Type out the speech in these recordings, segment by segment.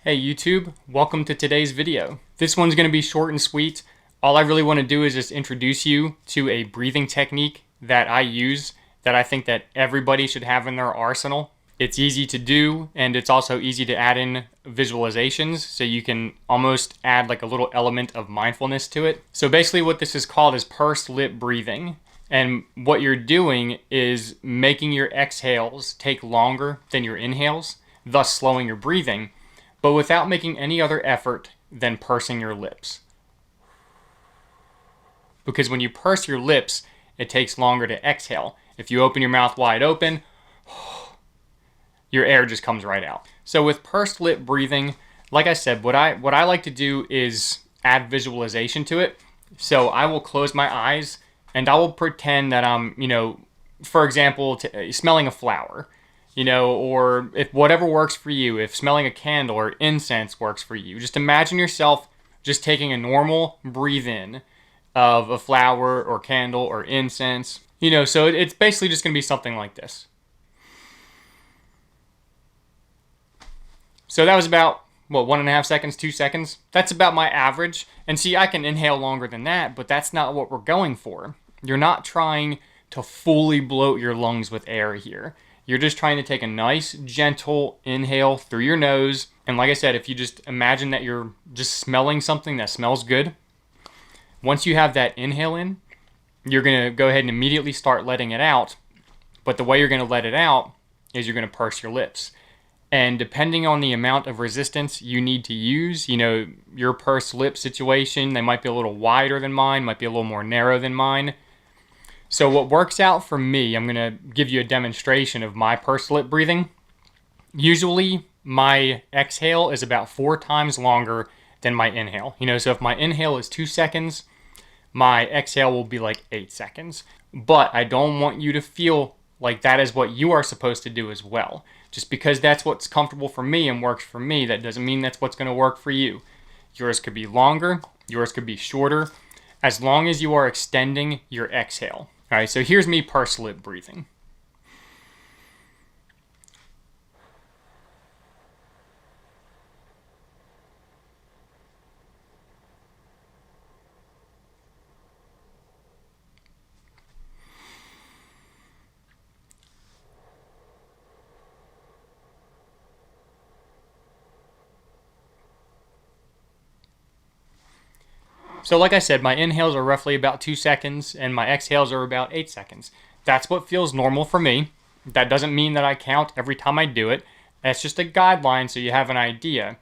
Hey YouTube, welcome to today's video. This one's going to be short and sweet. All I really want to do is just introduce you to a breathing technique that I use that I think that everybody should have in their arsenal. It's easy to do, and it's also easy to add in visualizations, so you can almost add like a little element of mindfulness to it. So basically what this is called is pursed lip breathing. And what you're doing is making your exhales take longer than your inhales, thus slowing your breathing, but without making any other effort than pursing your lips. Because when you purse your lips, it takes longer to exhale. If you open your mouth wide open, your air just comes right out. So with pursed lip breathing, like I said, what I like to do is add visualization to it. So I will close my eyes and I will pretend that I'm, for example, smelling a flower. Or if whatever works for you, if smelling a candle or incense works for you, just imagine yourself just taking a normal breathe in of a flower or candle or incense, so it's basically just going to be something like this. So that was about, 1.5 seconds, 2 seconds? That's about my average. And see, I can inhale longer than that, but that's not what we're going for. You're not trying to fully bloat your lungs with air here. You're just trying to take a nice, gentle inhale through your nose. And like I said, if you just imagine that you're just smelling something that smells good, once you have that inhale in, you're going to go ahead and immediately start letting it out. But the way you're going to let it out is you're going to purse your lips. And depending on the amount of resistance you need to use, your pursed lip situation, they might be a little wider than mine, might be a little more narrow than mine. So what works out for me, I'm going to give you a demonstration of my pursed lip breathing. Usually my exhale is about 4 times longer than my inhale. So if my inhale is 2 seconds, my exhale will be like 8 seconds. But I don't want you to feel like that is what you are supposed to do as well. Just because that's what's comfortable for me and works for me, that doesn't mean that's what's going to work for you. Yours could be longer, yours could be shorter, as long as you are extending your exhale. All right, so here's me pursed lip breathing. So like I said, my inhales are roughly about 2 seconds and my exhales are about 8 seconds. That's what feels normal for me. That doesn't mean that I count every time I do it. That's just a guideline so you have an idea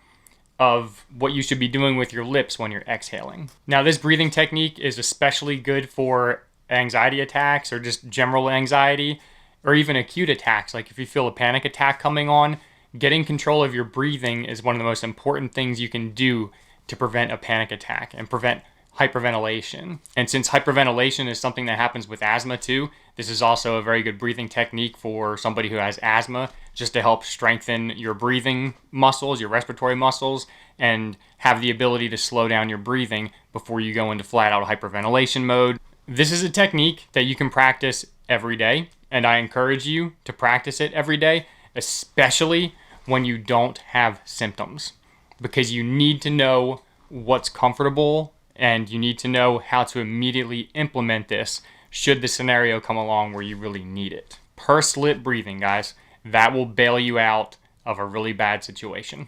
of what you should be doing with your lips when you're exhaling. Now this breathing technique is especially good for anxiety attacks or just general anxiety or even acute attacks. Like if you feel a panic attack coming on, getting control of your breathing is one of the most important things you can do to prevent a panic attack and prevent hyperventilation. And since hyperventilation is something that happens with asthma too, this is also a very good breathing technique for somebody who has asthma, just to help strengthen your breathing muscles, your respiratory muscles, and have the ability to slow down your breathing before you go into flat out hyperventilation mode. This is a technique that you can practice every day, and I encourage you to practice it every day, especially when you don't have symptoms, because you need to know what's comfortable and you need to know how to immediately implement this should the scenario come along where you really need it. Pursed lip breathing, guys, that will bail you out of a really bad situation.